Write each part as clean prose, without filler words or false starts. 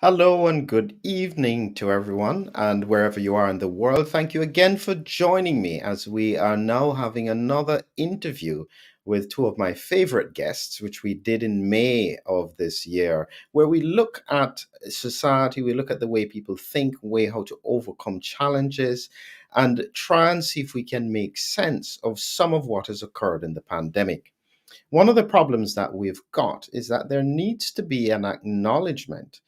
Hello and good evening to everyone, and wherever you are in the world, thank you again for joining me as we are now having another interview with two of my favorite guests, which we did in May of this year, where we look at society, we look at the way people think, way how to overcome challenges, and try and see if we can make sense of some of what has occurred in the pandemic. One of the problems that we've got is that there needs to be an acknowledgement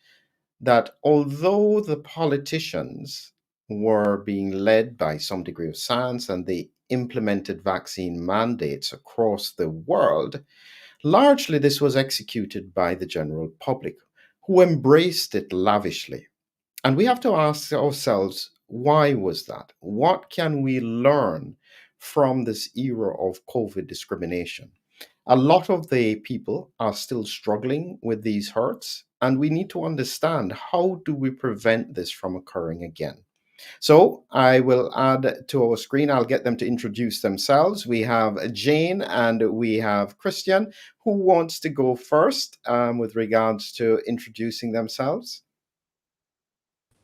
that although the politicians were being led by some degree of science and they implemented vaccine mandates across the world, largely this was executed by the general public who embraced it lavishly. And we have to ask ourselves, why was that? What can we learn from this era of COVID discrimination? A lot of the people are still struggling with these hurts, and we need to understand how do we prevent this from occurring again. So I will add to our screen, I'll get them to introduce themselves. We have Jane and we have Christian. Who wants to go first with regards to introducing themselves?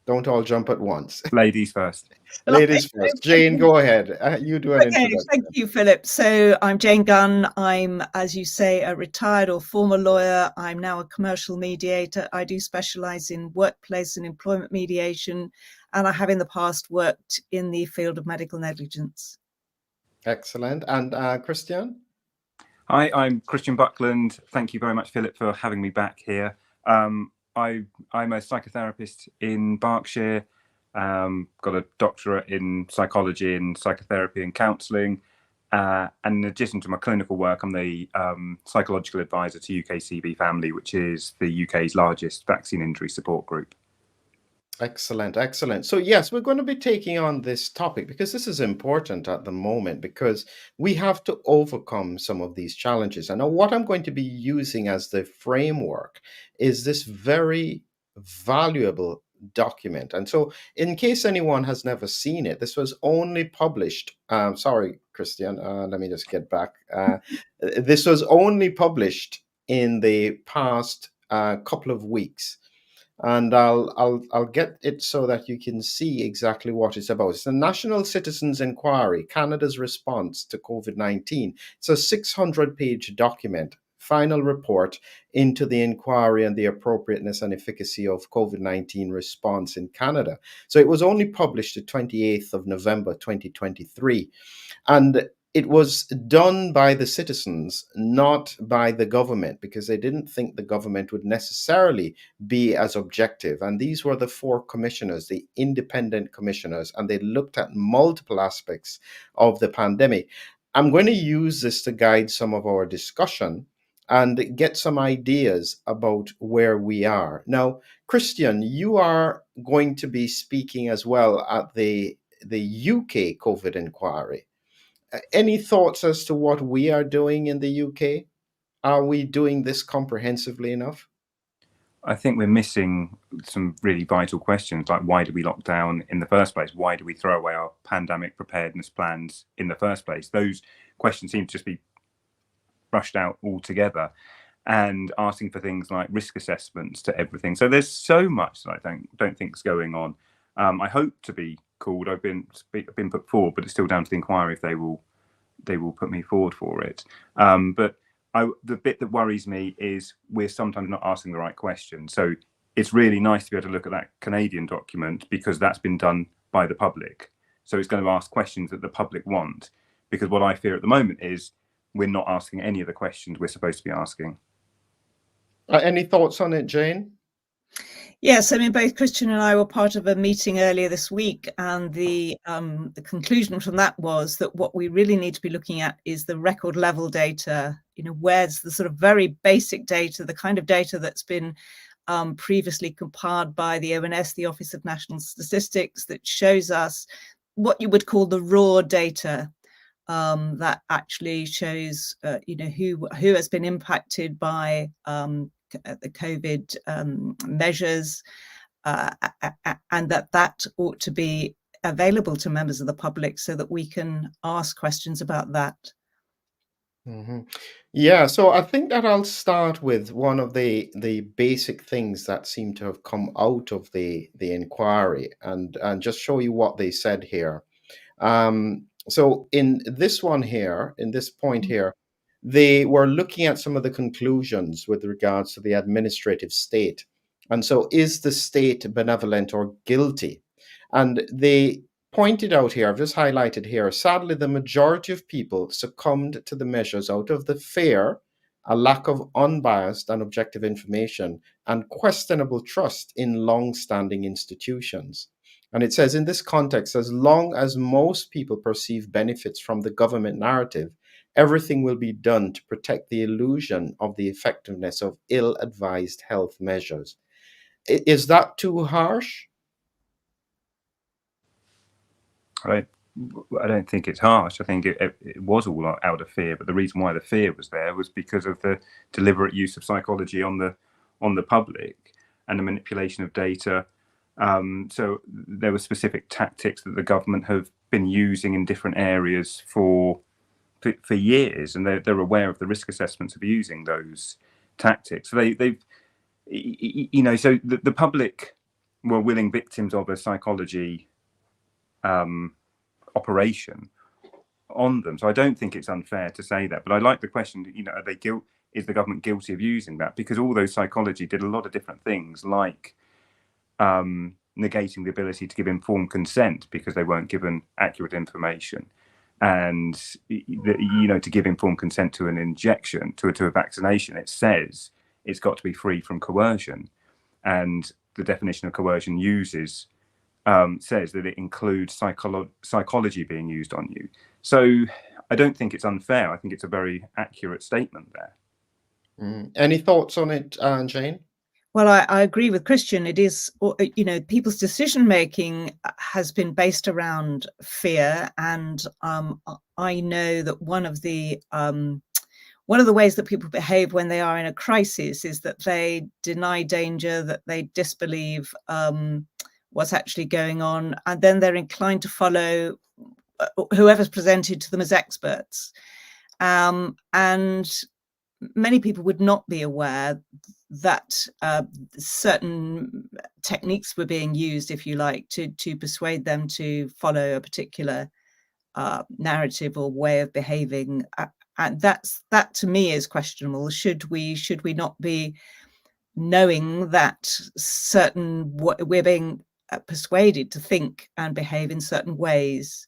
Don't all jump at once. Ladies first. Ladies first. Jane, go ahead. You do an Okay, thank introduction. you, Philip. So I'm Jane Gunn. I'm, as you say, a retired or former lawyer. I'm now a commercial mediator. I do specialize in workplace and employment mediation, and I have in the past worked in the field of medical negligence. Excellent. And Christian? Hi, I'm Christian Buckland. Thank you very much, Philip, for having me back here. I'm a psychotherapist in Berkshire, got a doctorate in psychology and psychotherapy and counselling. And in addition to my clinical work, I'm the psychological advisor to UKCB Family, which is the UK's largest vaccine injury support group. Excellent, excellent. So, yes, we're going to be taking on this topic because this is important at the moment because we have to overcome some of these challenges. And now, what I'm going to be using as the framework is this very valuable document. And so, in case anyone has never seen it, this was only published. Sorry, Christian, let me just get back. This was only published in the past couple of weeks, and I'll get it so that you can see exactly what it's about. It's the National Citizens Inquiry, Canada's response to COVID-19. It's a 600-page document, final report into the inquiry and the appropriateness and efficacy of COVID-19 response in Canada. So it was only published the 28th of November 2023. And it was done by the citizens, not by the government, because they didn't think the government would necessarily be as objective. And these were the four commissioners, the independent commissioners, and they looked at multiple aspects of the pandemic. I'm going to use this to guide some of our discussion and get some ideas about where we are. Now, Christian, you are going to be speaking as well at the UK COVID inquiry. Any thoughts as to what we are doing in the UK? Are we doing this comprehensively enough? I think we're missing some really vital questions, like why do we lock down in the first place? Why do we throw away our pandemic preparedness plans in the first place? Those questions seem to just be brushed out altogether, and asking for things like risk assessments to everything. So there's so much that I don't think is going on. I hope to be called. I've been put forward, but it's still down to the inquiry if they will put me forward for it. But the bit that worries me is we're sometimes not asking the right question. So it's really nice to be able to look at that Canadian document because that's been done by the public. So it's going to ask questions that the public want, because what I fear at the moment is we're not asking any of the questions we're supposed to be asking. Any thoughts on it, Jane? Yes, I mean, both Christian and I were part of a meeting earlier this week, and the conclusion from that was that what we really need to be looking at is the record level data. You know, where's the sort of very basic data, the kind of data that's been previously compiled by the ONS, the Office of National Statistics, that shows us what you would call the raw data. That actually shows, who has been impacted by the COVID measures, and that ought to be available to members of the public so that we can ask questions about that. hmm Yeah, so I think that I'll start with one of the basic things that seem to have come out of the inquiry, and just show you what they said here. So in this one here, in this point here, they were looking at some of the conclusions with regards to the administrative state. And so, is the state benevolent or guilty? And they pointed out here, I've just highlighted here, sadly, the majority of people succumbed to the measures out of the fear, a lack of unbiased and objective information, and questionable trust in long standing institutions. And it says, in this context, as long as most people perceive benefits from the government narrative, everything will be done to protect the illusion of the effectiveness of ill advised health measures. Is that too harsh? I don't think it's harsh. I think it was all out of fear, but the reason why the fear was there was because of the deliberate use of psychology on the public and the manipulation of data. So there were specific tactics that the government have been using in different areas for years, and they're aware of the risk assessments of using those tactics. So they've so the public were willing victims of a psychology operation on them. So I don't think it's unfair to say that. But I like the question, are they is the government guilty of using that? Because all those psychology did a lot of different things, like negating the ability to give informed consent because they weren't given accurate information, and to give informed consent to an injection, to a vaccination. It says it's got to be free from coercion, and the definition of coercion says that it includes psychology being used on you. So I don't think it's unfair. I think it's a very accurate statement there. Any thoughts on it, Jane? Well, I agree with Christian. It is, people's decision making has been based around fear, and I know that one of the ways that people behave when they are in a crisis is that they deny danger, that they disbelieve what's actually going on, and then they're inclined to follow whoever's presented to them as experts. And many people would not be aware that certain techniques were being used, if you like, to persuade them to follow a particular narrative or way of behaving. And that to me is questionable. Should we not be knowing that we're being persuaded to think and behave in certain ways?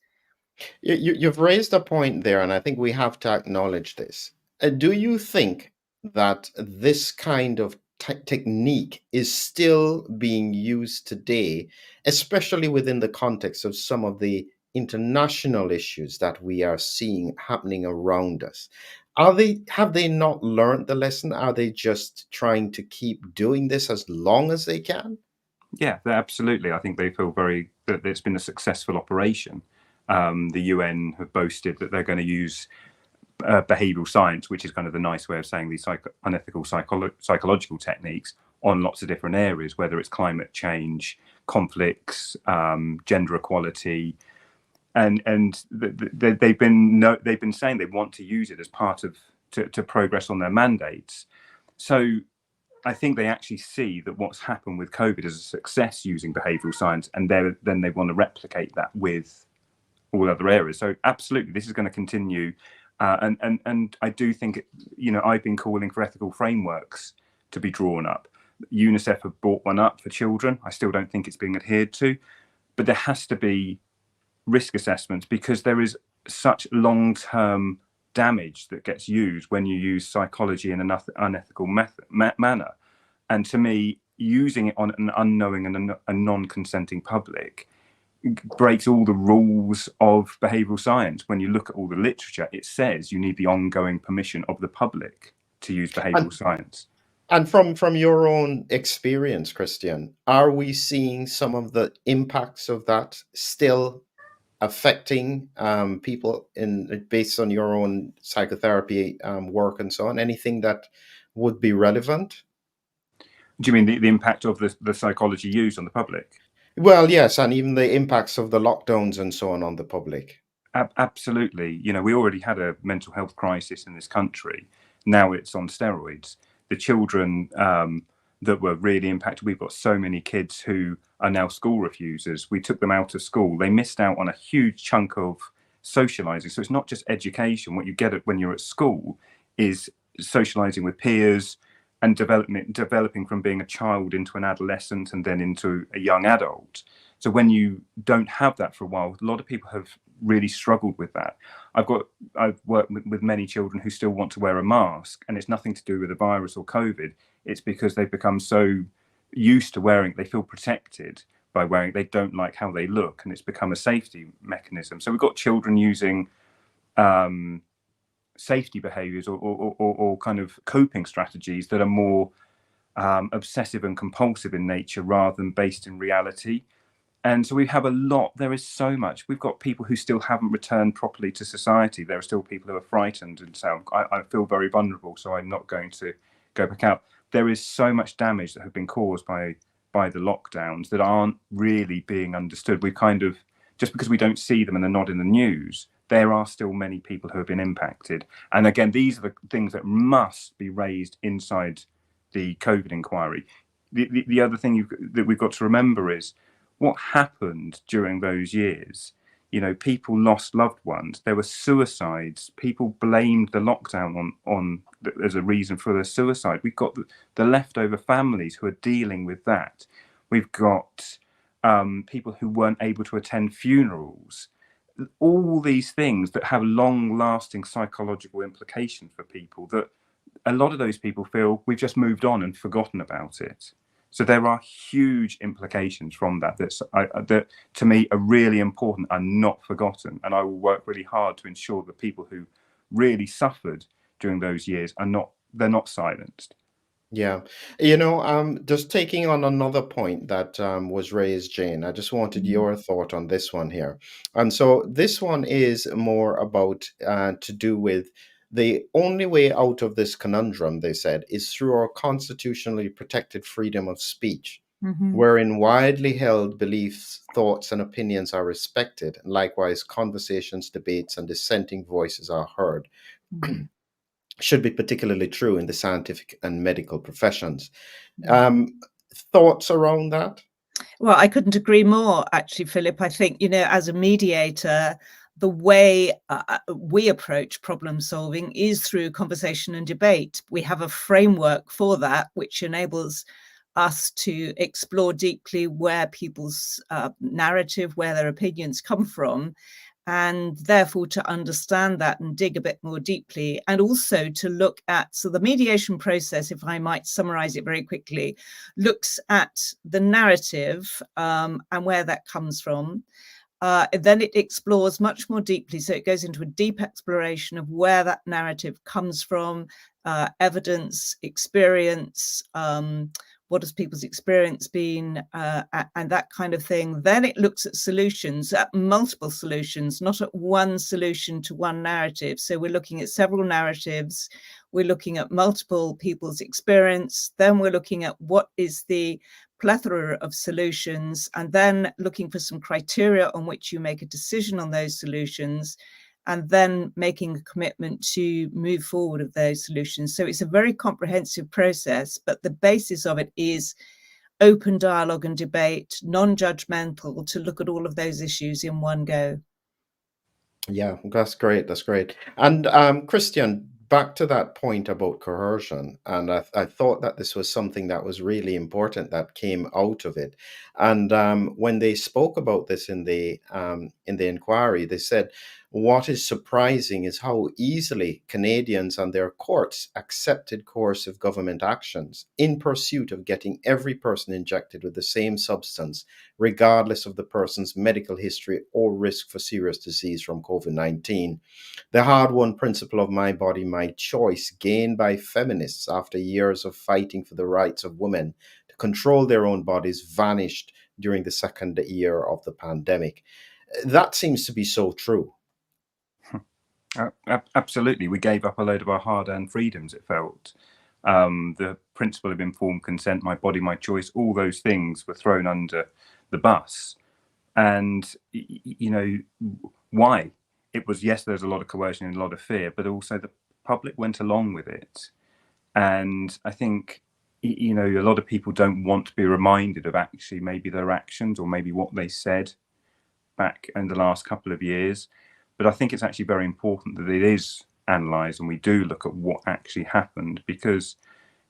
You've raised a point there, and I think we have to acknowledge this. Do you think that this kind of technique is still being used today, especially within the context of some of the international issues that we are seeing happening around us? Have they not learned the lesson? Are they just trying to keep doing this as long as they can? Yeah, absolutely. I think they feel that it's been a successful operation. The UN have boasted that they're going to use behavioral science, which is kind of the nice way of saying these unethical psychological techniques, on lots of different areas, whether it's climate change, conflicts, gender equality, and they've been saying they want to use it as part of to progress on their mandates. So I think they actually see that what's happened with COVID is a success using behavioral science, and then they want to replicate that with all other areas. So absolutely, this is going to continue. And I do think, I've been calling for ethical frameworks to be drawn up. UNICEF have brought one up for children. I still don't think it's being adhered to, but there has to be risk assessments, because there is such long-term damage that gets used when you use psychology in an unethical manner. And to me, using it on an unknowing and a non-consenting public breaks all the rules of behavioral science. When you look at all the literature, it says you need the ongoing permission of the public to use behavioral science. And from your own experience, Christian, are we seeing some of the impacts of that still affecting people based on your own psychotherapy work and so on? Anything that would be relevant? Do you mean the impact of the psychology used on the public? Well, yes, and even the impacts of the lockdowns and so on the public. Absolutely. We already had a mental health crisis in this country. Now it's on steroids. The children that were really impacted, we've got so many kids who are now school refusers. We took them out of school. They missed out on a huge chunk of socializing. So it's not just education. What you get when you're at school is socializing with peers and developing from being a child into an adolescent and then into a young adult. So when you don't have that for a while, a lot of people have really struggled with that. I've worked with many children who still want to wear a mask, and it's nothing to do with the virus or COVID. It's because they've become so used to wearing it, they feel protected by wearing it. They don't like how they look, and it's become a safety mechanism. So we've got children using safety behaviors or kind of coping strategies that are more obsessive and compulsive in nature rather than based in reality. And so we have a lot, there is so much. We've got people who still haven't returned properly to society. There are still people who are frightened and say, I feel very vulnerable, so I'm not going to go back out. There is so much damage that have been caused by the lockdowns that aren't really being understood. We kind of, just because we don't see them and they're not in the news, there are still many people who have been impacted. And again, these are the things that must be raised inside the COVID inquiry. The other thing that we've got to remember is what happened during those years. People lost loved ones. There were suicides. People blamed the lockdown on as a reason for their suicide. We've got the leftover families who are dealing with that. We've got people who weren't able to attend funerals. All these things that have long-lasting psychological implications for people that a lot of those people feel we've just moved on and forgotten about it. So there are huge implications from that that to me are really important and not forgotten. And I will work really hard to ensure that people who really suffered during those years they're not silenced. Yeah. Just taking on another point that was raised, Jane, I just wanted your thought on this one here. And so this one is more about to do with the only way out of this conundrum, they said, is through our constitutionally protected freedom of speech, wherein widely held beliefs, thoughts, and opinions are respected. And likewise, conversations, debates, and dissenting voices are heard. Should be particularly true in the scientific and medical professions. Thoughts around that? Well, I couldn't agree more, actually, Philip. I think, as a mediator, the way we approach problem solving is through conversation and debate. We have a framework for that, which enables us to explore deeply where people's narrative, where their opinions come from, and therefore to understand that and dig a bit more deeply, and also to look at, so the mediation process, if I might summarize it very quickly, looks at the narrative and where that comes from. Then it explores much more deeply. So it goes into a deep exploration of where that narrative comes from, evidence, experience, what has people's experience been, and that kind of thing. Then it looks at solutions, at multiple solutions, not at one solution to one narrative. So we're looking at several narratives. We're looking at multiple people's experience. Then we're looking at what is the plethora of solutions, and then looking for some criteria on which you make a decision on those solutions, and then making a commitment to move forward with those solutions. So it's a very comprehensive process, but the basis of it is open dialogue and debate, non-judgmental, to look at all of those issues in one go. Yeah, that's great. That's great. And Christian, back to that point about coercion, and I thought that this was something that was really important that came out of it. And when they spoke about this in the inquiry, they said, what is surprising is how easily Canadians and their courts accepted coercive government actions in pursuit of getting every person injected with the same substance, regardless of the person's medical history or risk for serious disease from COVID-19. The hard-won principle of my body, my choice, gained by feminists after years of fighting for the rights of women to control their own bodies, vanished during the second year of the pandemic. That seems to be so true. Absolutely. We gave up a load of our hard-earned freedoms, it felt. The principle of informed consent, my body, my choice, all those things were thrown under the bus. And, why? it was, yes, there's a lot of coercion and a lot of fear, but also the public went along with it. And I think, you know, a lot of people don't want to be reminded of actually maybe their actions or maybe what they said back in the last couple of years. But I think it's actually very important that it is analysed and we do look at what actually happened, because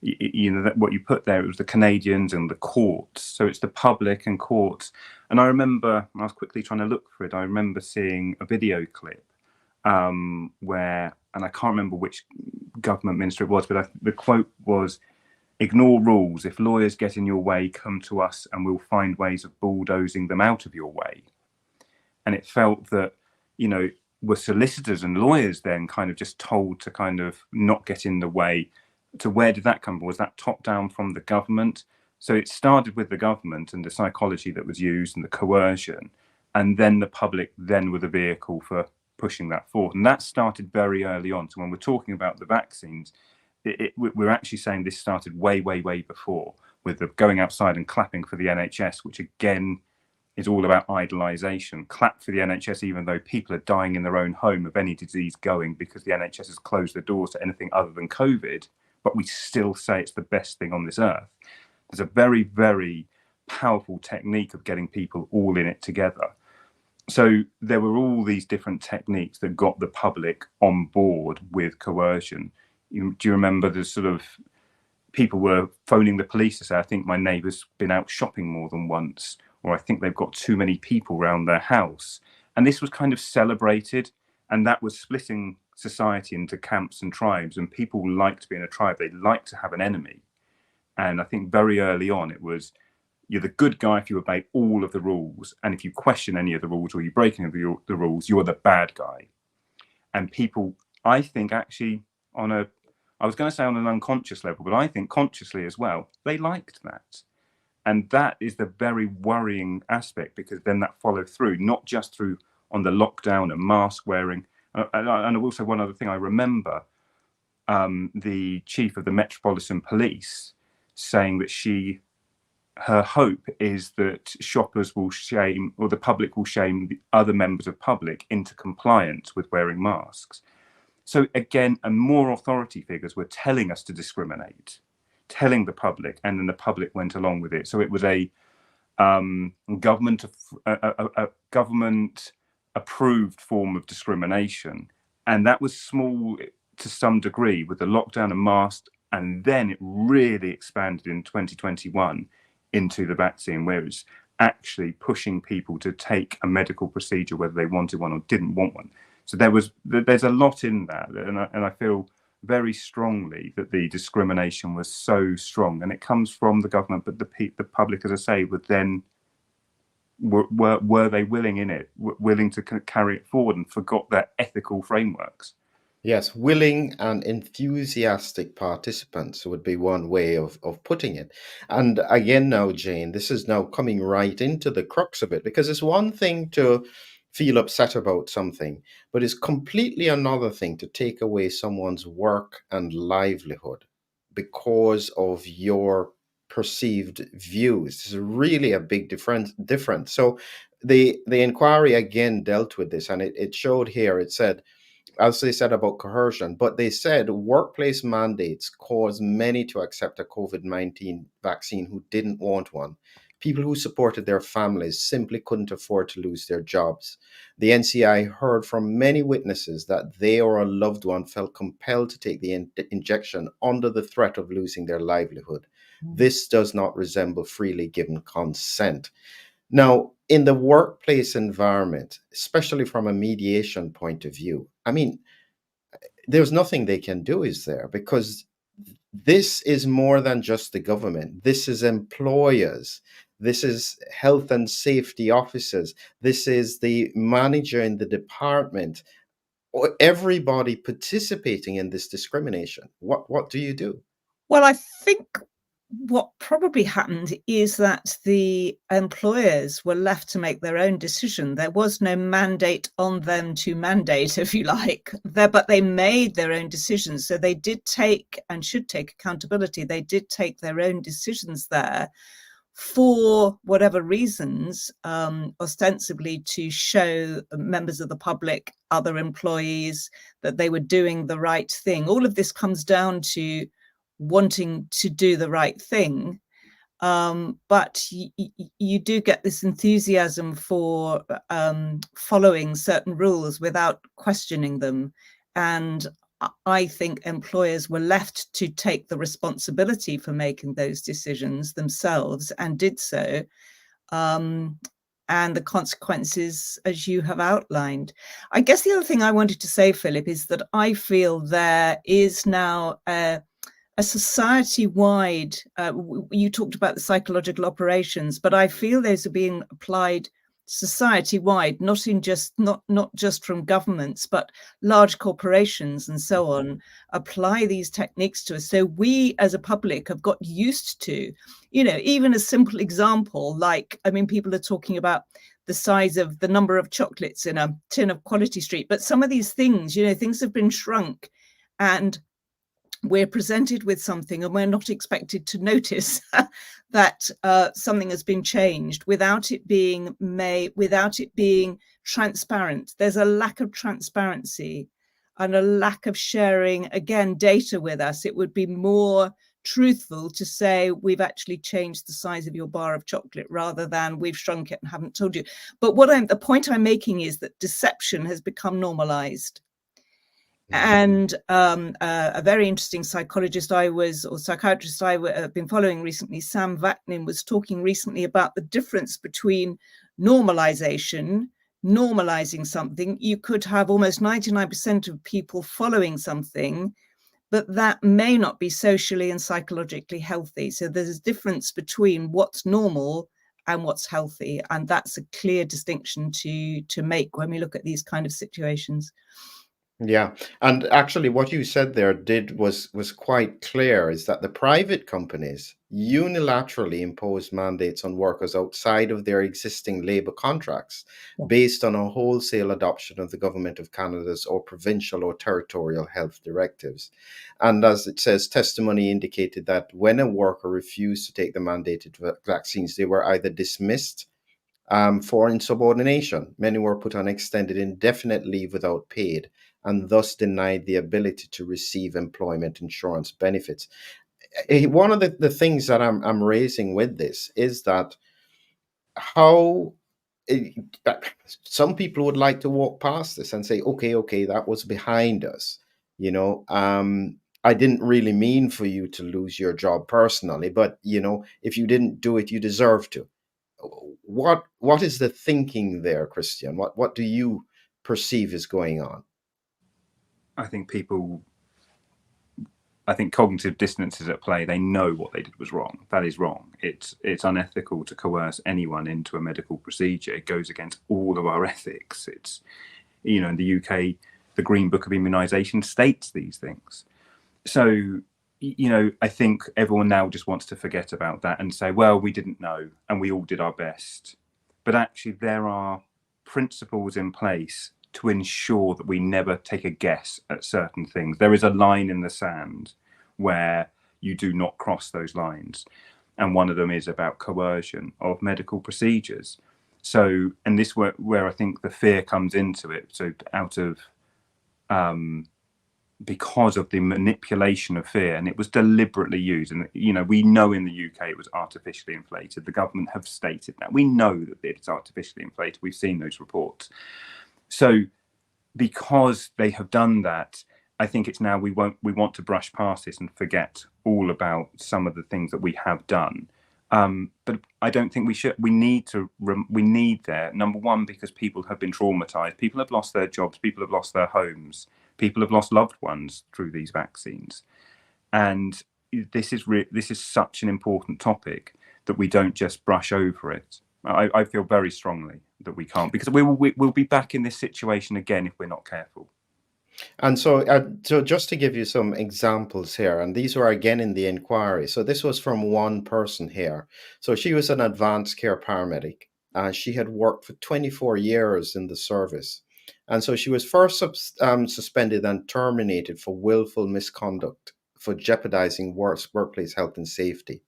you know that what you put there, it was the Canadians and the courts, so it's the public and courts. And I remember, I was quickly trying to look for it, I remember seeing a video clip where, and I can't remember which government minister it was, but the quote was, "Ignore rules. If lawyers get in your way, come to us and we'll find ways of bulldozing them out of your way." And it felt that, you know, were solicitors and lawyers then kind of just told to kind of not get in the way? To where did that come from? Was that top down from the government? So it started with the government and the psychology that was used and the coercion, and then the public then were the vehicle for pushing that forward. And that started very early on. So when we're talking about the vaccines, we're actually saying this started way, way, way before, with the going outside and clapping for the NHS, which again is all about idolization. Clap for the NHS even though people are dying in their own home of any disease going, because the NHS has closed the doors to anything other than COVID, but we still say it's the best thing on this earth. There's a very, very powerful technique of getting people all in it together. So there were all these different techniques that got the public on board with coercion. Do you remember the sort of people were phoning the police to say, "I think my neighbour's been out shopping more than once," or "I think they've got too many people around their house." And this was kind of celebrated, and that was splitting society into camps and tribes, and people like to be in a tribe. They like to have an enemy. And I think very early on it was, you're the good guy if you obey all of the rules, and if you question any of the rules or you break any of the rules, you're the bad guy. And people, I think actually I was going to say on an unconscious level, but I think consciously as well, they liked that. And that is the very worrying aspect, because then that followed through, not just through on the lockdown and mask wearing. And also one other thing I remember, the chief of the Metropolitan Police saying that her hope is that shoppers will shame, or the public will shame the other members of public into compliance with wearing masks. So again, and more authority figures were telling us to discriminate, telling the public, and then the public went along with it. So it was a government approved form of discrimination, and that was small to some degree with the lockdown and masks, and then it really expanded in 2021 into the vaccine, where it's actually pushing people to take a medical procedure whether they wanted one or didn't want one. So there's a lot in that, and I feel very strongly that the discrimination was so strong, and it comes from the government, but the public, as I say, would then were they willing in it, willing to carry it forward, and forgot their ethical frameworks. Yes, willing and enthusiastic participants would be one way of putting it. And again, now, Jane, this is now coming right into the crux of it, because it's one thing to feel upset about something, but it's completely another thing to take away someone's work and livelihood because of your perceived views. This is really a big difference. So the inquiry again dealt with this, and it showed here, it said, as they said about coercion, but they said workplace mandates caused many to accept a COVID-19 vaccine who didn't want one. People who supported their families simply couldn't afford to lose their jobs. The NCI heard from many witnesses that they or a loved one felt compelled to take the injection under the threat of losing their livelihood. This does not resemble freely given consent. Now, in the workplace environment, especially from a mediation point of view, I mean, there's nothing they can do, is there? Because this is more than just the government. This is employers. This is health and safety officers. This is the manager in the department, or everybody participating in this discrimination. What do you do? Well, I think what probably happened is that the employers were left to make their own decision. There was no mandate on them to mandate, if you like, but they made their own decisions. So they did take, and should take, accountability. They did take their own decisions there for whatever reasons, ostensibly to show members of the public, other employees, that they were doing the right thing. All of this comes down to wanting to do the right thing. But you do get this enthusiasm for following certain rules without questioning them. And I think employers were left to take the responsibility for making those decisions themselves, and did so. And the consequences, as you have outlined. I guess the other thing I wanted to say, Philip, is that I feel there is now a society-wide, you talked about the psychological operations, but I feel those are being applied society-wide, not just from governments, but large corporations and so on, apply these techniques to us. So we as a public have got used to, even a simple example, like, people are talking about the size of the number of chocolates in a tin of Quality Street, but some of these things, things have been shrunk, and we're presented with something and we're not expected to notice that something has been changed without it being transparent. There's a lack of transparency and a lack of sharing, again, data with us. It would be more truthful to say we've actually changed the size of your bar of chocolate rather than we've shrunk it and haven't told you. But the point I'm making is that deception has become normalized. And a very interesting psychiatrist I've been following recently, Sam Vaknin, was talking recently about the difference between normalizing something. You could have almost 99% of people following something, but that may not be socially and psychologically healthy. So there's a difference between what's normal and what's healthy. And that's a clear distinction to make when we look at these kind of situations. Yeah, and actually, what you said there was quite clear. Is that the private companies unilaterally impose mandates on workers outside of their existing labor contracts, based on a wholesale adoption of the Government of Canada's or provincial or territorial health directives. And as it says, testimony indicated that when a worker refused to take the mandated vaccines, they were either dismissed for insubordination. Many were put on extended indefinite leave without paid, and thus denied the ability to receive employment insurance benefits. One of the things that I'm raising with this is that how some people would like to walk past this and say, okay, that was behind us. I didn't really mean for you to lose your job personally, but if you didn't do it, you deserve to. What is the thinking there, Christian? What do you perceive is going on? I think cognitive dissonance is at play. They know what they did was wrong. That is wrong. It's unethical to coerce anyone into a medical procedure. It goes against all of our ethics. It's, in the UK, the Green Book of Immunisation states these things. So, I think everyone now just wants to forget about that and say, well, we didn't know and we all did our best. But actually, there are principles in place to ensure that we never take a guess at certain things. There is a line in the sand where you do not cross those lines. And one of them is about coercion of medical procedures. So, and this where I think the fear comes into it. So out of, because of the manipulation of fear, and it was deliberately used. And, we know in the UK it was artificially inflated. The government have stated that. We know that it's artificially inflated. We've seen those reports. So because they have done that, I think it's now we want to brush past this and forget all about some of the things that we have done. But I don't think we should. We need there, number one, because people have been traumatized. People have lost their jobs. People have lost their homes. People have lost loved ones through these vaccines. And this is such an important topic that we don't just brush over it. I feel very strongly that we can't, because we'll be back in this situation again if we're not careful. And so just to give you some examples here, and these were again in the inquiry. So this was from one person here. So she was an advanced care paramedic. She had worked for 24 years in the service. And so she was first suspended and terminated for willful misconduct for jeopardizing workplace health and safety.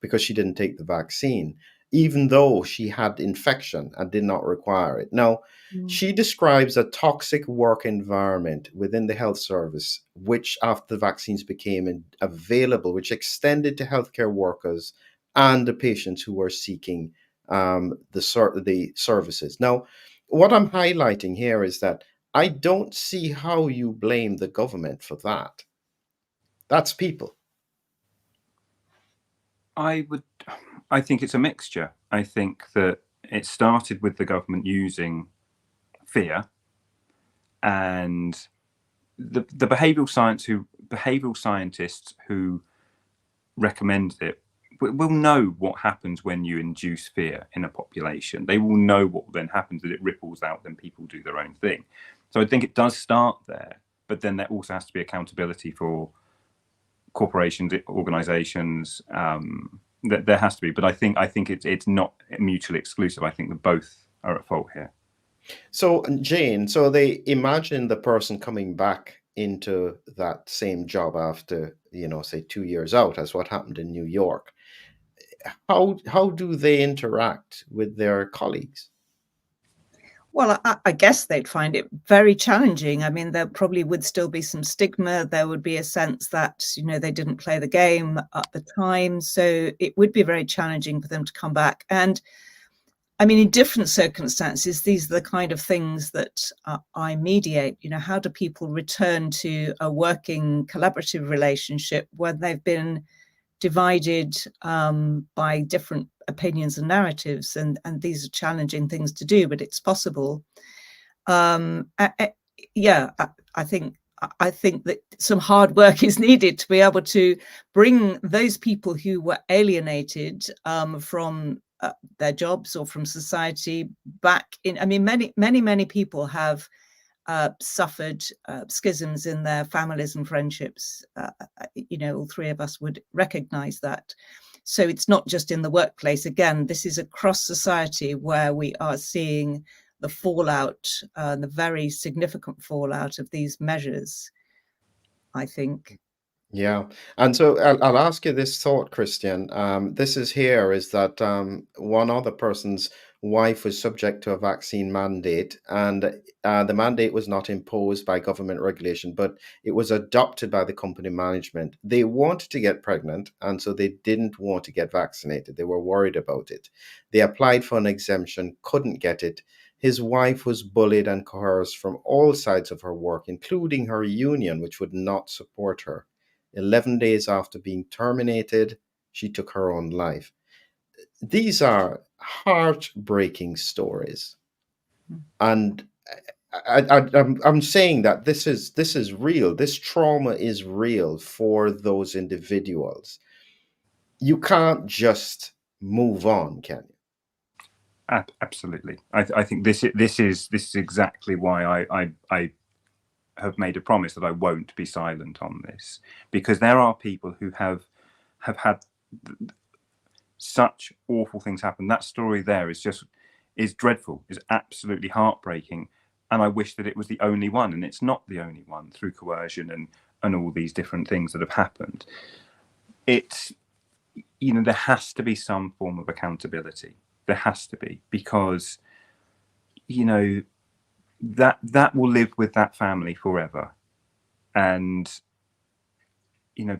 because she didn't take the vaccine, even though she had infection and did not require it. Now, she describes a toxic work environment within the health service, which after the vaccines became available, which extended to healthcare workers and the patients who were seeking the services. Now, what I'm highlighting here is that I don't see how you blame the government for that. That's people. I think it's a mixture. I think that it started with the government using fear, and the behavioral scientists who recommended it will know what happens when you induce fear in a population. They will know what then happens, that it ripples out, then people do their own thing. So I think it does start there, but then there also has to be accountability for corporations, organizations. There has to be, but I think it's not mutually exclusive. I think that both are at fault here. So, Jane, so they imagine the person coming back into that same job after, say 2 years out, as what happened in New York. How do they interact with their colleagues? Well, I guess they'd find it very challenging. I mean, there probably would still be some stigma. There would be a sense that, they didn't play the game at the time. So it would be very challenging for them to come back. And I mean, in different circumstances, these are the kind of things that I mediate. How do people return to a working collaborative relationship when they've been divided by different opinions and narratives, and these are challenging things to do, but it's possible. I think that some hard work is needed to be able to bring those people who were alienated from their jobs or from society back in. I mean, many people have suffered schisms in their families and friendships. All three of us would recognize that. So it's not just in the workplace. Again, this is across society where we are seeing the fallout, the very significant fallout of these measures, I think. Yeah. And so I'll ask you this thought, Christian. This is that one other person's wife was subject to a vaccine mandate, and the mandate was not imposed by government regulation, but it was adopted by the company management. They wanted to get pregnant, and so they didn't want to get vaccinated. They were worried about it. They applied for an exemption, couldn't get it. His wife was bullied and coerced from all sides of her work, including her union, which would not support her. 11 days after being terminated, she took her own life. These are heartbreaking stories. And I'm saying that this is real. This trauma is real for those individuals. You can't just move on, can you? Absolutely. I think this is exactly why I have made a promise that I won't be silent on this, because there are people who have had such awful things happen. That story there is dreadful, is absolutely heartbreaking, and I wish that it was the only one, and it's not the only one, through coercion and all these different things that have happened. It's, there has to be some form of accountability. There has to be, because that will live with that family forever. And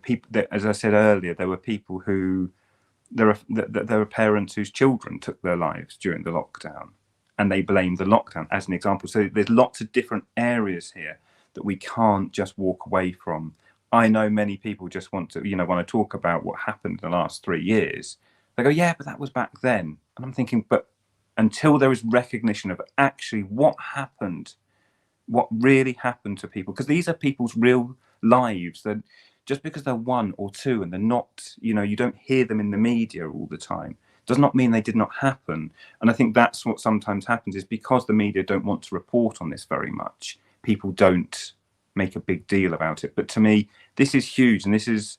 people that, as I said earlier, there were people who there are parents whose children took their lives during the lockdown, and they blame the lockdown as an example. So there's lots of different areas here that we can't just walk away from. I know many people just want to talk about what happened in the last 3 years. They go, yeah, but that was back then. And I'm thinking, but until there is recognition of actually what happened, what really happened to people, because these are people's real lives, that just because they're one or two and they're not, you don't hear them in the media all the time, does not mean they did not happen. And I think that's what sometimes happens, is because the media don't want to report on this very much, people don't make a big deal about it. But to me, this is huge, and this is,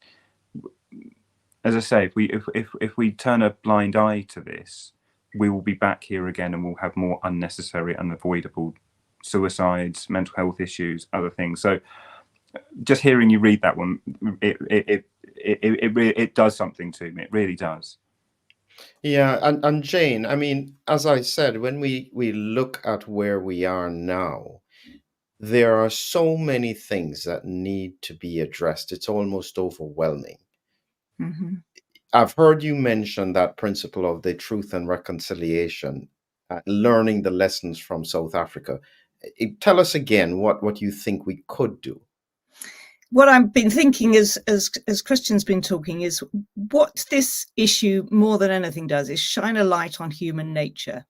as I say, if we turn a blind eye to this, we will be back here again, and we'll have more unnecessary, unavoidable suicides, mental health issues, other things. So just hearing you read that one, it it does something to me. It really does. Yeah, and Jane, I mean, as I said, when we look at where we are now, there are so many things that need to be addressed. It's almost overwhelming. Mm-hmm. I've heard you mention that principle of the truth and reconciliation, learning the lessons from South Africa. Tell us again what you think we could do. What I've been thinking as Christian's been talking is what this issue more than anything does is shine a light on human nature.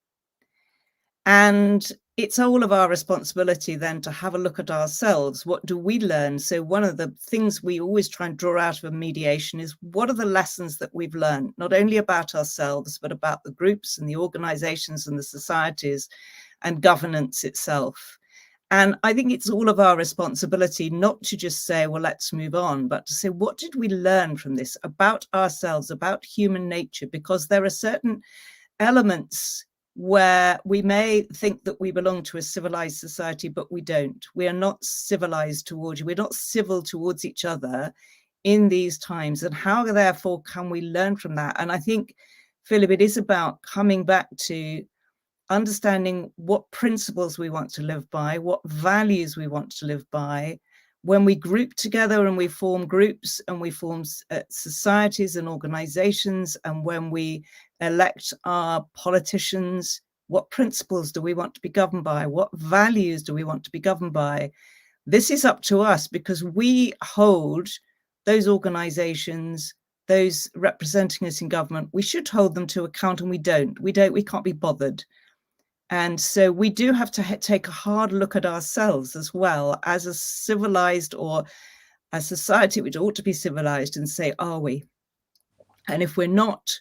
And it's all of our responsibility then to have a look at ourselves. What do we learn? So one of the things we always try and draw out of a mediation is what are the lessons that we've learned, not only about ourselves, but about the groups and the organizations and the societies and governance itself. And I think it's all of our responsibility not to just say, well, let's move on, but to say, what did we learn from this about ourselves, about human nature? Because there are certain elements where we may think that we belong to a civilized society, but we don't. We are not civilized towards you. We're not civil towards each other in these times. And how, therefore, can we learn from that? And I think, Philip, it is about coming back to understanding what principles we want to live by, what values we want to live by. When we group together and we form groups and we form societies and organizations, and when we elect our politicians, what principles do we want to be governed by? What values do we want to be governed by? This is up to us, because we hold those organizations, those representing us in government, we should hold them to account, and we don't. We can't be bothered. And so we do have to take a hard look at ourselves as well as a civilized or a society which ought to be civilized, and say, are we? And if we're not,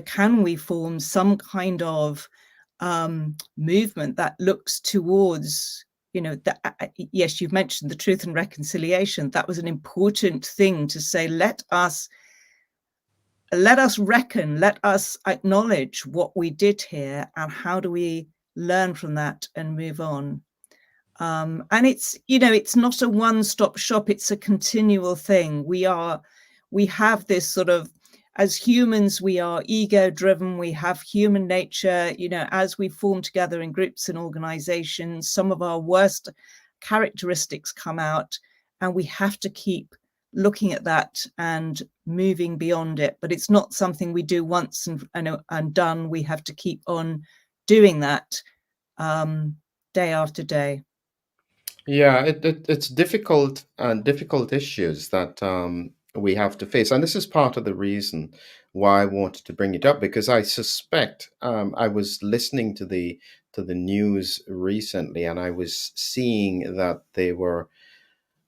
can we form some kind of movement that looks towards, yes, you've mentioned the truth and reconciliation. That was an important thing to say. Let us reckon, let us acknowledge what we did here, and how do we learn from that and move on. And it's not a one-stop shop. It's a continual thing. We have this sort of, as humans, we are ego-driven. We have human nature, as we form together in groups and organizations, some of our worst characteristics come out, and we have to keep looking at that and moving beyond it. But it's not something we do once and done. We have to keep on doing that day after day. Yeah, it's difficult issues that we have to face, and this is part of the reason why I wanted to bring it up, because I suspect I was listening to the news recently, and I was seeing that they were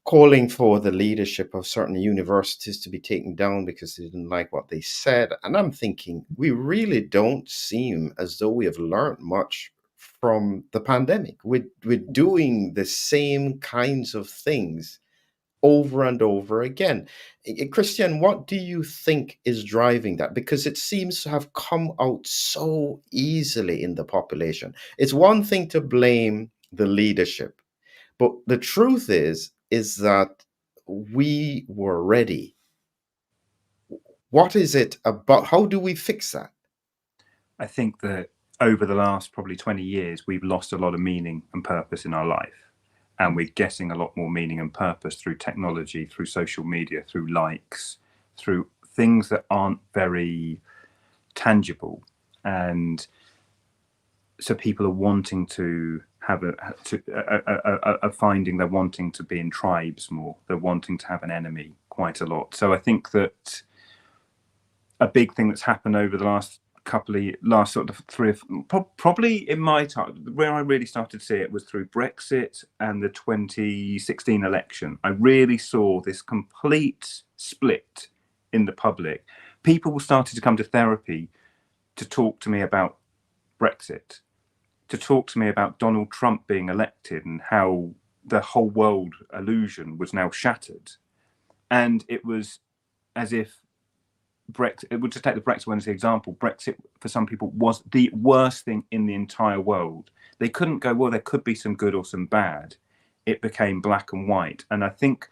calling for the leadership of certain universities to be taken down because they didn't like what they said. And I'm thinking, we really don't seem as though we have learned much from the pandemic. We're doing the same kinds of things over and over again. Christian, what do you think is driving that? Because it seems to have come out so easily in the population. It's one thing to blame the leadership, but the truth is that we were ready. What is it about? How do we fix that? I think that over the last probably 20 years, we've lost a lot of meaning and purpose in our life. And we're getting a lot more meaning and purpose through technology, through social media, through likes, through things that aren't very tangible. And so people are wanting to have a finding, they're wanting to be in tribes more, they're wanting to have an enemy quite a lot. So I think that a big thing that's happened over the last sort of probably in my time, where I really started to see it was through Brexit and the 2016 election. I really saw this complete split in the public. People started to come to therapy to talk to me about Brexit, to talk to me about Donald Trump being elected and how the whole world illusion was now shattered. And it was as if Brexit, it would just take the Brexit one as an example. Brexit for some people was the worst thing in the entire world. They couldn't go, well, there could be some good or some bad. It became black and white. And I think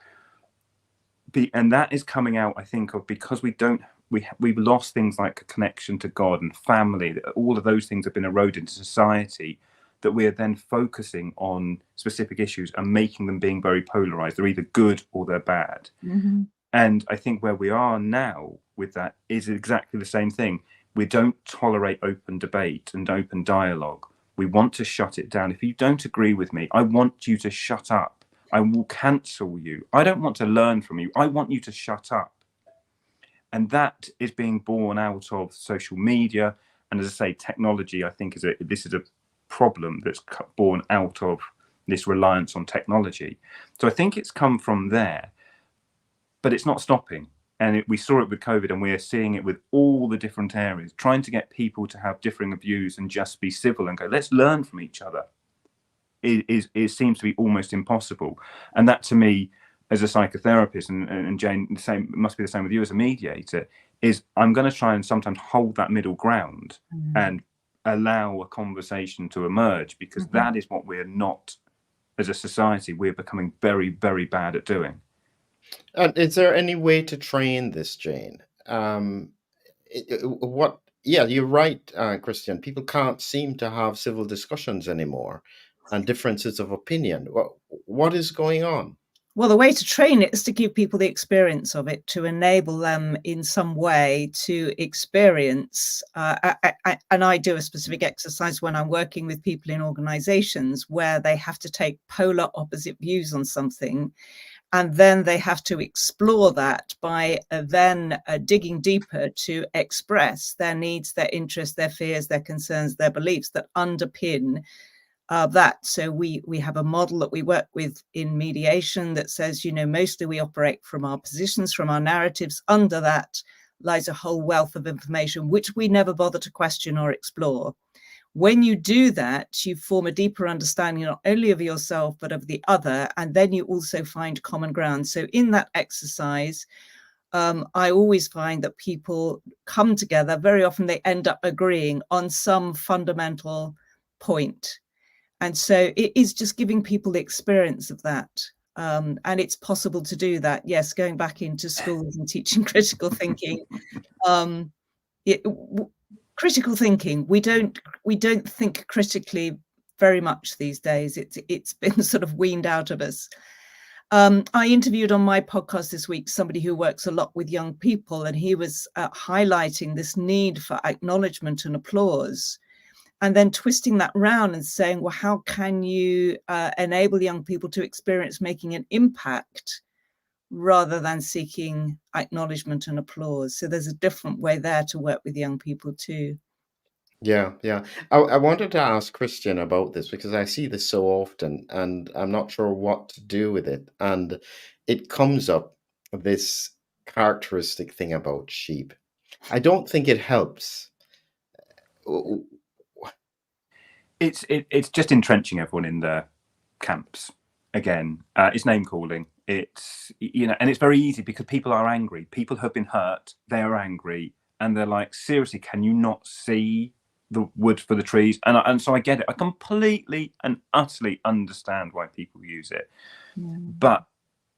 and that is coming out, I think, of because we've lost things like a connection to God and family. All of those things have been eroded into society, that we are then focusing on specific issues and making them being very polarized. They're either good or they're bad. Mm-hmm. And I think where we are now with that is exactly the same thing. We don't tolerate open debate and open dialogue. We want to shut it down. If you don't agree with me, I want you to shut up. I will cancel you. I don't want to learn from you. I want you to shut up. And that is being born out of social media. And as I say, technology, I think, this is a problem that's born out of this reliance on technology. So I think it's come from there, but it's not stopping. And we saw it with COVID, and we are seeing it with all the different areas, trying to get people to have differing views and just be civil and go, let's learn from each other. It seems to be almost impossible. And that, to me, as a psychotherapist, and Jane, the same, it must be the same with you as a mediator, is I'm going to try and sometimes hold that middle ground and allow a conversation to emerge, because that is what we're not, as a society, we're becoming very, very bad at doing. And is there any way to train this, Jane? Yeah, you're right, Christian. People can't seem to have civil discussions anymore and differences of opinion. What is going on? Well, the way to train it is to give people the experience of it, to enable them in some way to experience. And I do a specific exercise when I'm working with people in organizations where they have to take polar opposite views on something. And then they have to explore that by then digging deeper to express their needs, their interests, their fears, their concerns, their beliefs that underpin that. So we have a model that we work with in mediation that says, mostly we operate from our positions, from our narratives. Under that lies a whole wealth of information, which we never bother to question or explore. When you do that, you form a deeper understanding not only of yourself, but of the other. And then you also find common ground. So in that exercise, I always find that people come together. Very often they end up agreeing on some fundamental point. And so it is just giving people the experience of that. And it's possible to do that. Yes, going back into schools and teaching critical thinking. Critical thinking, we don't think critically very much these days. It's been sort of weaned out of us. I interviewed on my podcast this week somebody who works a lot with young people, and he was highlighting this need for acknowledgement and applause, and then twisting that round and saying, well, how can you enable young people to experience making an impact rather than seeking acknowledgement and applause? So there's a different way there to work with young people too. Yeah. I wanted to ask Christian about this because I see this so often and I'm not sure what to do with it. And it comes up, this characteristic thing about sheep. I don't think it helps. It's just entrenching everyone in their camps again. It's name calling. It's, and it's very easy because people are angry. People have been hurt. They are angry, and they're like, seriously, can you not see the wood for the trees? And so I get it. I completely and utterly understand why people use it. But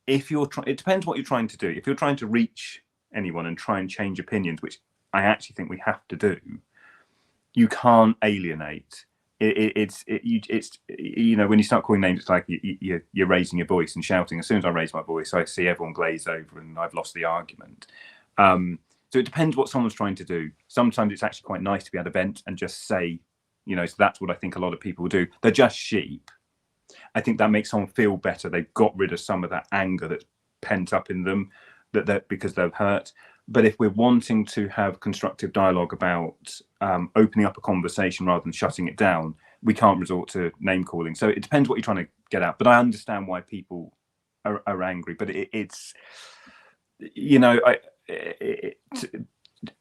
if you're it depends what you're trying to do. If you're trying to reach anyone and try and change opinions, which I actually think we have to do, you can't alienate. It's when you start calling names, it's like you're raising your voice and shouting. As soon as I raise my voice, I see everyone glaze over and I've lost the argument. So it depends what someone's trying to do. Sometimes it's actually quite nice to be able to vent and just say, so that's what I think a lot of people do. They're just sheep. I think that makes someone feel better. They've got rid of some of that anger that's pent up in them because they're hurt. But if we're wanting to have constructive dialogue about opening up a conversation rather than shutting it down, we can't resort to name calling. So it depends what you're trying to get at. But I understand why people are angry. But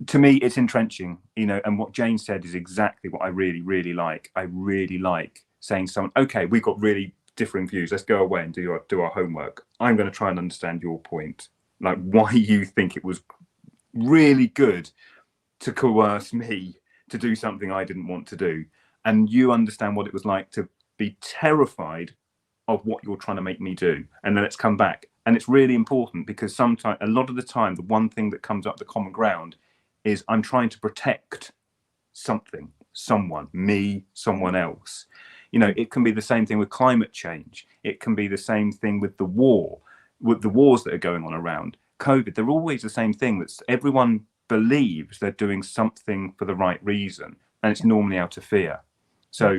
to me, it's entrenching, and what Jane said is exactly what I really, really like. I really like saying to someone, okay, we've got really differing views. Let's go away and do our homework. I'm going to try and understand your point, like why you think it was really good to coerce me to do something I didn't want to do. And you understand what it was like to be terrified of what you're trying to make me do. And then let's come back. And it's really important because sometimes, a lot of the time, the one thing that comes up, the common ground, is I'm trying to protect something, someone, me, someone else. You know, it can be the same thing with climate change. It can be the same thing with the war, with the wars that are going on around COVID. They're always the same thing. That everyone believes they're doing something for the right reason, and it's normally out of fear. So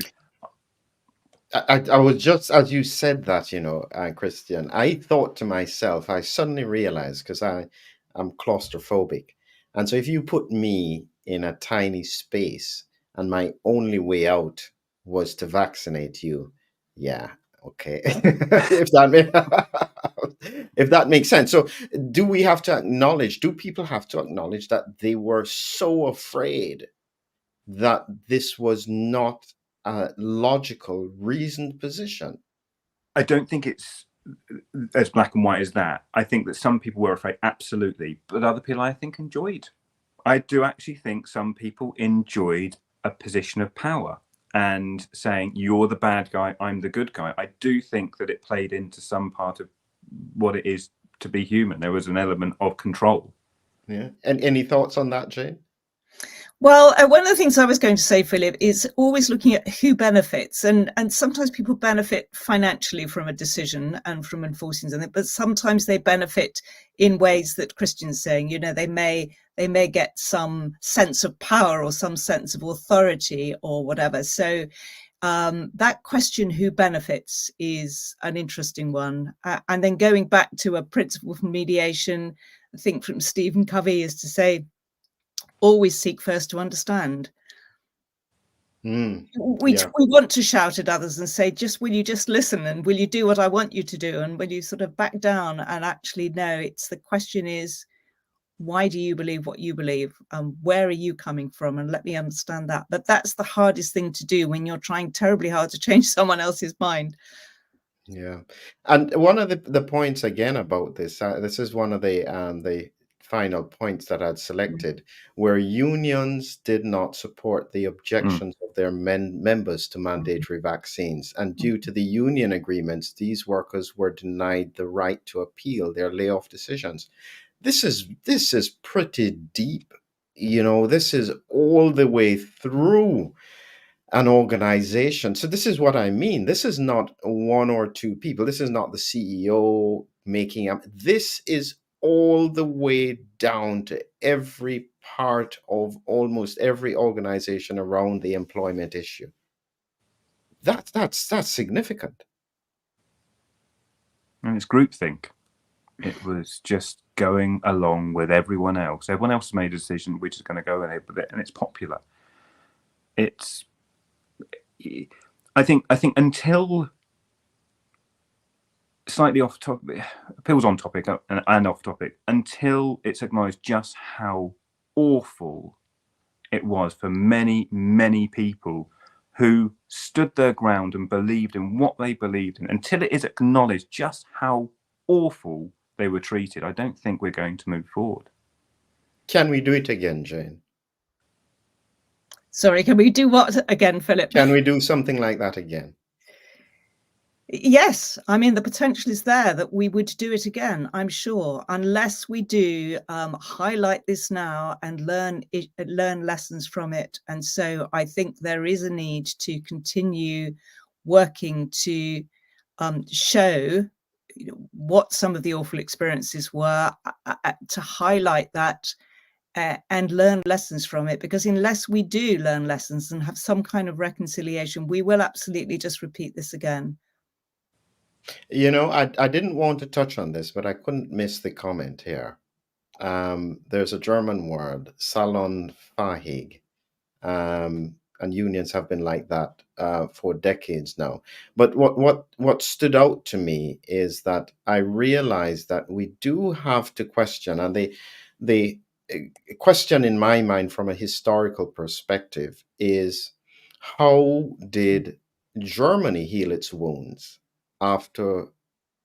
I was just, as you said that, Christian, I thought to myself, I suddenly realized, because I'm claustrophobic. And so if you put me in a tiny space and my only way out was to vaccinate you, yeah, okay. if that makes sense. So do people have to acknowledge that they were so afraid that this was not a logical, reasoned position? I don't think it's as black and white as that. I think that some people were afraid, absolutely, but other people, I think, enjoyed. I do actually think some people enjoyed a position of power and saying, you're the bad guy, I'm the good guy. I do think that it played into some part of what it is to be human. There was an element of control. Yeah. And any thoughts on that, Jane? Well, one of the things I was going to say, Philip, is always looking at who benefits. And sometimes people benefit financially from a decision and from enforcing something, but sometimes they benefit in ways that Christian's saying, they may get some sense of power or some sense of authority or whatever. So that question, who benefits, is an interesting one. And then going back to a principle from mediation, I think from Stephen Covey, is to say, always seek first to understand. We want to shout at others and say, will you just listen, and will you do what I want you to do, and will you sort of back down? And actually, no, the question is, why do you believe what you believe? Where are you coming from? And let me understand that. But that's the hardest thing to do when you're trying terribly hard to change someone else's mind. Yeah. And one of the points again about this, this is one of the final points that I'd selected, where unions did not support the objections of their members to mandatory vaccines. And due to the union agreements, these workers were denied the right to appeal their layoff decisions. This is pretty deep. This is all the way through an organization. So this is what I mean. This is not one or two people. This is not the CEO making up. This is all the way down to every part of almost every organization around the employment issue. That's significant. And it's groupthink. It was just going along with everyone else. Everyone else made a decision. We're just going to go ahead with it, and it's popular. I think until slightly off topic, feels on topic and off topic, until it's acknowledged just how awful it was for many, many people who stood their ground and believed in what they believed in, until it is acknowledged just how awful they were treated, I don't think we're going to move forward. Can we do it again, Jane? Sorry, can we do what again, Philip? Can we do something like that again? Yes, I mean, the potential is there that we would do it again, I'm sure, unless we do highlight this now and learn lessons from it. And so I think there is a need to continue working to show what some of the awful experiences were, to highlight that and learn lessons from it, because unless we do learn lessons and have some kind of reconciliation, we will absolutely just repeat this again. I didn't want to touch on this, but I couldn't miss the comment here. There's a German word, Salonfähig, and unions have been like that for decades now. But what stood out to me is that I realized that we do have to question, and the question in my mind from a historical perspective is, how did Germany heal its wounds after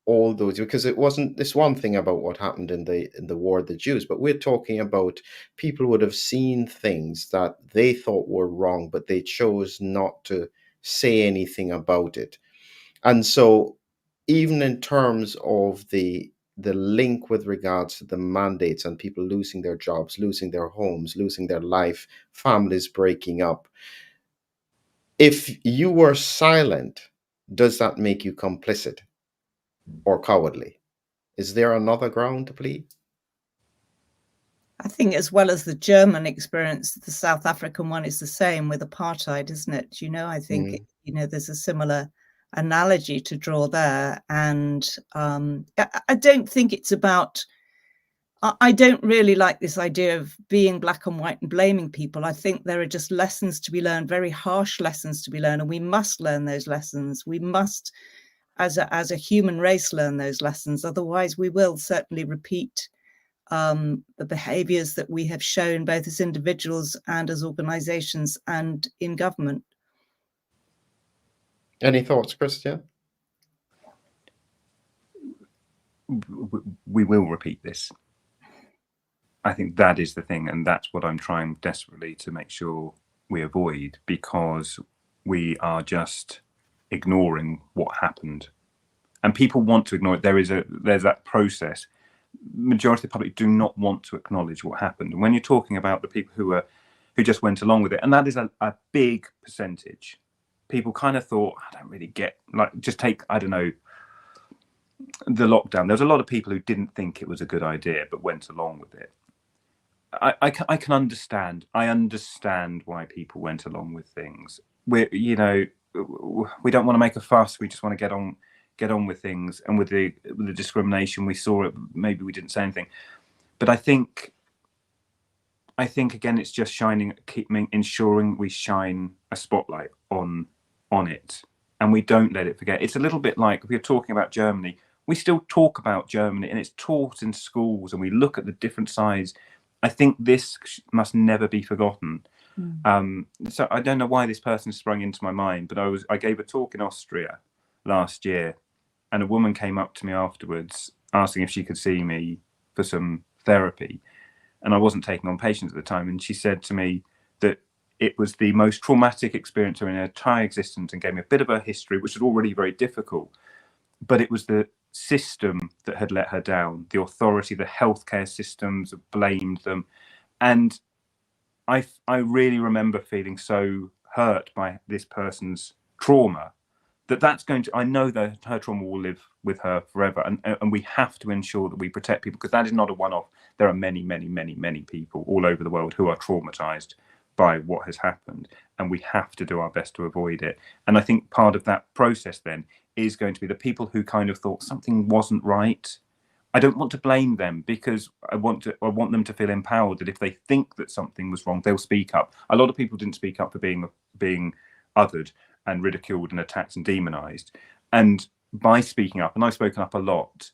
all those? Because it wasn't this one thing about what happened in the war of the Jews, but we're talking about people would have seen things that they thought were wrong, but they chose not to say anything about it. And so even in terms of the the link with regards to the mandates and people losing their jobs, losing their homes, losing their life, families breaking up. If you were silent, does that make you complicit or cowardly? Is there another ground to plead? I think, as well as the German experience, the South African one is the same with apartheid, isn't it? I think, there's a similar analogy to draw there. And I don't think it's about, I don't really like this idea of being black and white and blaming people. I think there are just lessons to be learned, very harsh lessons to be learned, and we must learn those lessons. We must, as a human race, learn those lessons. Otherwise, we will certainly repeat the behaviours that we have shown both as individuals and as organisations and in government. Any thoughts, Christian? We will repeat this. I think that is the thing, and that's what I'm trying desperately to make sure we avoid, because we are just ignoring what happened, and people want to ignore it. There's that process. Majority of the public do not want to acknowledge what happened, and when you're talking about the people who just went along with it, and that is a big percentage, people kind of thought, I don't really get, like, just take, I don't know, the lockdown. There's a lot of people who didn't think it was a good idea but went along with it. I can understand. I understand why people went along with things. We don't want to make a fuss. We just want to get on with things. And with the discrimination, we saw it. Maybe we didn't say anything, but I think again, it's just ensuring we shine a spotlight on it, and we don't let it forget. It's a little bit like we're talking about Germany. We still talk about Germany, and it's taught in schools, and we look at the different sides. I think this must never be forgotten. So I don't know why this person sprung into my mind, but I gave a talk in Austria last year, and a woman came up to me afterwards asking if she could see me for some therapy, and I wasn't taking on patients at the time, and she said to me that it was the most traumatic experience of her entire existence, and gave me a bit of her history, which was already very difficult, but it was the system that had let her down. The authority, the healthcare systems blamed them, and I really remember feeling so hurt by this person's trauma that's going to, I know that her trauma will live with her forever, and we have to ensure that we protect people, because that is not a one-off. There are many, many, many, many people all over the world who are traumatized by what has happened, and we have to do our best to avoid it. And I think part of that process then is going to be the people who kind of thought something wasn't right. I don't want to blame them, because I want them to feel empowered that if they think that something was wrong, they'll speak up. A lot of people didn't speak up for being othered and ridiculed and attacked and demonized. And by speaking up, and I've spoken up a lot,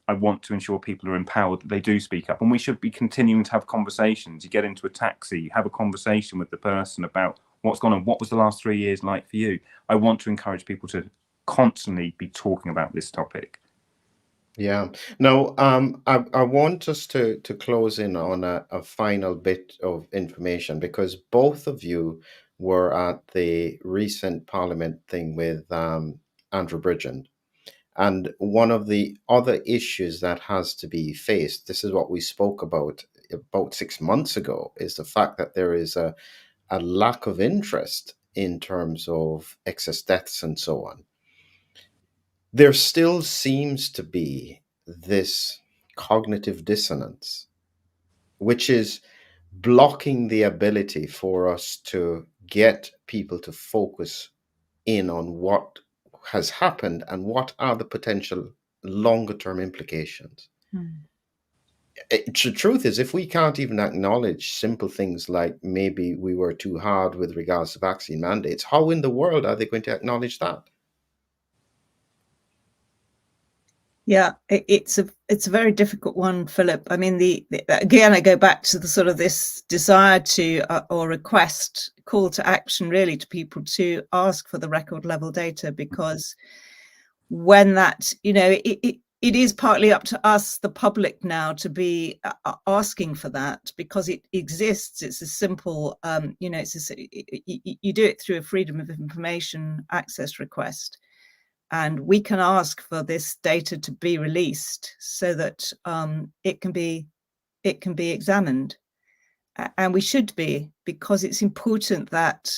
I want to ensure people are empowered that they do speak up. And we should be continuing to have conversations. You get into a taxi, have a conversation with the person about what's gone on. What was the last 3 years like for you? I want to encourage people to constantly be talking about this topic. Yeah. Now, I want us to close in on a final bit of information, because both of you were at the recent Parliament thing with Andrew Bridgen. And one of the other issues that has to be faced, this is what we spoke about 6 months ago, is the fact that there is a lack of interest in terms of excess deaths and so on. There still seems to be this cognitive dissonance, which is blocking the ability for us to get people to focus in on what has happened and what are the potential longer term implications. The truth is, if we can't even acknowledge simple things like maybe we were too hard with regards to vaccine mandates, how in the world are they going to acknowledge that? Yeah, it's a very difficult one, Philip. I mean, again, I go back to the sort of this desire to or request, call to action, really, to people to ask for the record level data, because when that, it is partly up to us, the public, now to be asking for that, because it exists. It's a simple, you do it through a Freedom of Information access request. And we can ask for this data to be released so that it can be examined. And we should be, because it's important that,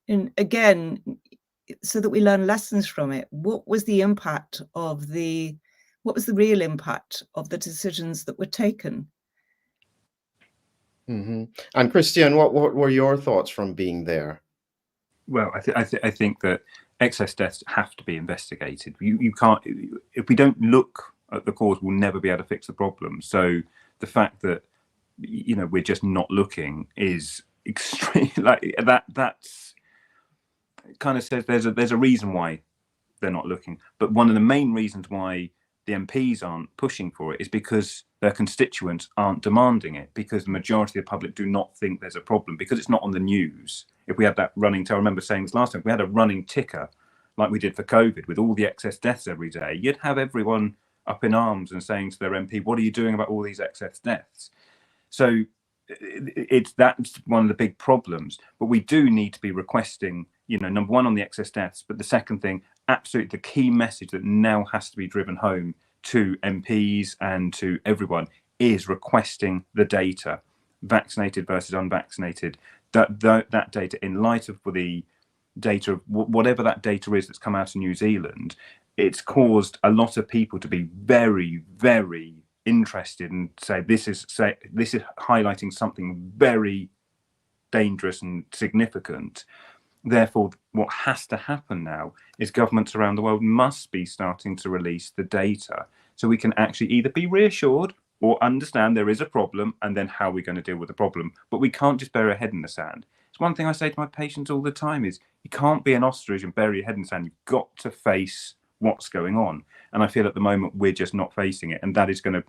and again, so that we learn lessons from it. What was the real impact of the decisions that were taken? Mm-hmm. And Christian, what were your thoughts from being there? Well, I think that excess deaths have to be investigated. You can't, if we don't look at the cause, we'll never be able to fix the problem. So the fact that, you know, we're just not looking is extreme. Like that's kind of says there's a reason why they're not looking. But one of the main reasons why the MPs aren't pushing for it is because their constituents aren't demanding it, because the majority of the public do not think there's a problem, because it's not on the news. If we had that running, I remember saying this last time, if we had a running ticker like we did for COVID with all the excess deaths every day, you'd have everyone up in arms and saying to their MP, what are you doing about all these excess deaths? So that's one of the big problems. But we do need to be requesting, you know, number one, on the excess deaths, but the second thing, absolutely the key message that now has to be driven home to MPs and to everyone is requesting the data, vaccinated versus unvaccinated, that data, in light of the data of whatever that data is that's come out of New Zealand. It's caused a lot of people to be very, very interested and say this is highlighting something very dangerous and significant. Therefore, what has to happen now is governments around the world must be starting to release the data so we can actually either be reassured or understand there is a problem and then how we're going to deal with the problem. But we can't just bury our head in the sand. It's one thing I say to my patients all the time is you can't be an ostrich and bury your head in the sand. You've got to face what's going on. And I feel at the moment we're just not facing it. And that is going to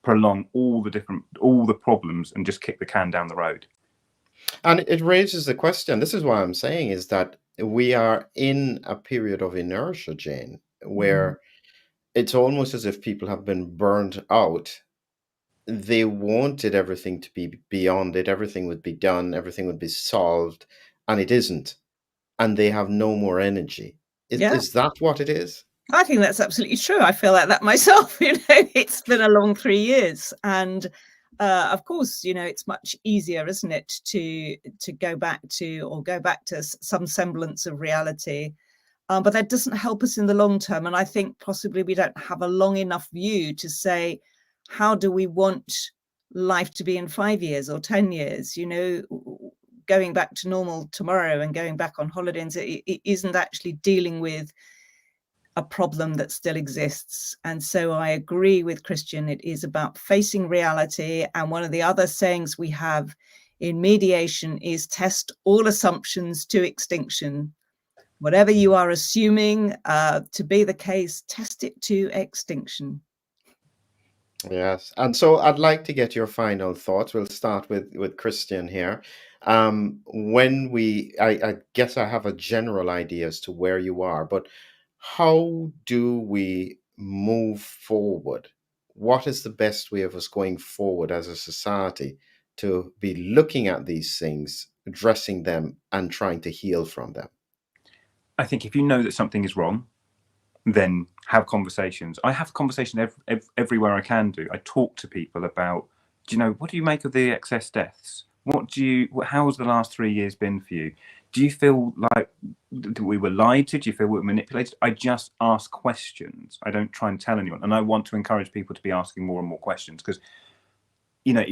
prolong all the problems and just kick the can down the road. And it raises the question, this is what I'm saying, is that we are in a period of inertia, Jane, where it's almost as if people have been burned out. They wanted everything to be beyond it, everything would be done, everything would be solved, and it isn't. And they have no more energy. Is that what it is? I think that's absolutely true. I feel like that myself. You know, it's been a long 3 years, and of course, you know, it's much easier, isn't it, to go back to some semblance of reality, but that doesn't help us in the long term. And I think possibly we don't have a long enough view to say, how do we want life to be in 5 years or 10 years? You know, going back to normal tomorrow and going back on holidays, it isn't actually dealing with a problem that still exists. And so I agree with Christian, it is about facing reality. And one of the other sayings we have in mediation is test all assumptions to extinction. Whatever you are assuming to be the case, test it to extinction. Yes. And so I'd like to get your final thoughts. We'll start with Christian here. I guess I have a general idea as to where you are, but how do we move forward? What is the best way of us going forward as a society to be looking at these things, addressing them, and trying to heal from them? I think if you know that something is wrong, then have conversations. I have conversations everywhere I can do. I talk to people about, do you know, what do you make of the excess deaths? How has the last 3 years been for you? Do you feel like we were lied to? Do you feel we were manipulated? I just ask questions. I don't try and tell anyone. And I want to encourage people to be asking more and more questions, because, you know,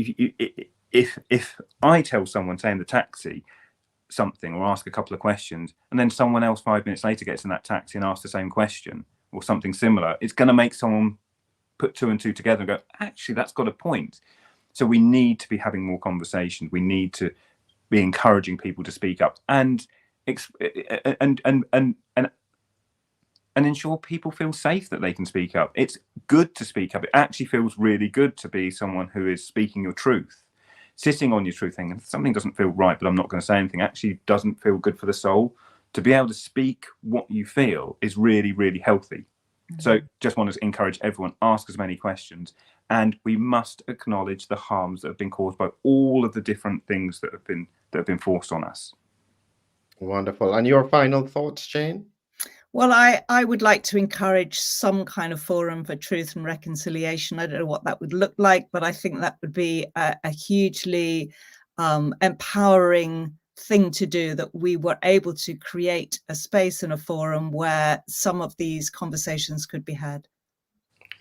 if I tell someone, say in the taxi, something or ask a couple of questions, and then someone else 5 minutes later gets in that taxi and asks the same question or something similar, it's going to make someone put two and two together and go, actually, that's got a point. So we need to be having more conversations. We need to be encouraging people to speak up and ensure people feel safe that they can speak up. It's good to speak up. It actually feels really good to be someone who is speaking your truth. Sitting on your truth, thinking something doesn't feel right, but I'm not going to say anything, actually doesn't feel good for the soul. To be able to speak what you feel is really, really healthy. So just want to encourage everyone, ask as many questions, and we must acknowledge the harms that have been caused by all of the different things that have been forced on us. Wonderful. And your final thoughts, Jane? Well, I would like to encourage some kind of forum for truth and reconciliation. I don't know what that would look like, but I think that would be a hugely empowering thing to do, that we were able to create a space and a forum where some of these conversations could be had.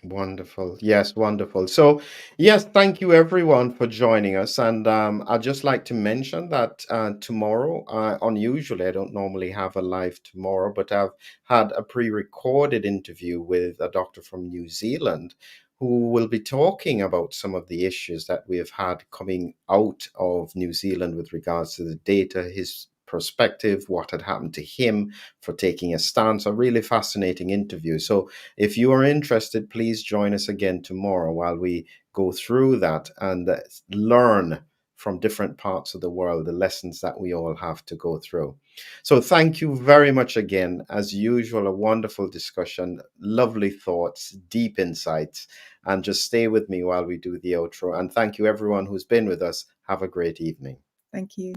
Wonderful. Yes, wonderful. So, yes, thank you everyone for joining us. And I'd just like to mention that tomorrow, unusually, I don't normally have a live tomorrow, but I've had a pre-recorded interview with a doctor from New Zealand who will be talking about some of the issues that we have had coming out of New Zealand with regards to the data, his perspective, what had happened to him for taking a stance. A really fascinating interview. So if you are interested, please join us again tomorrow while we go through that and learn from different parts of the world the lessons that we all have to go through. So thank you very much again. As usual, a wonderful discussion, lovely thoughts, deep insights, and just stay with me while we do the outro. And thank you everyone who's been with us. Have a great evening. Thank you.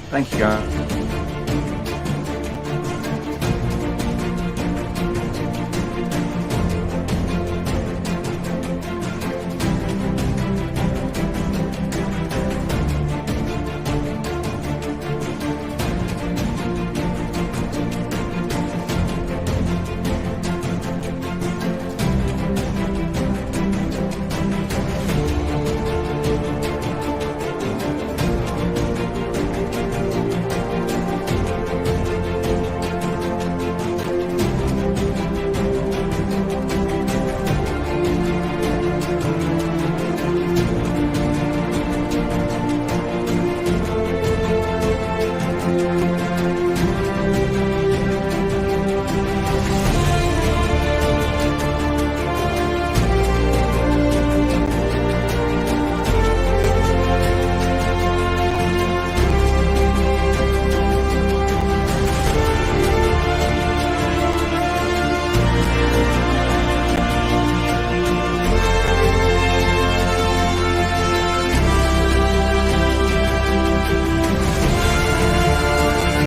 Thank you, guys.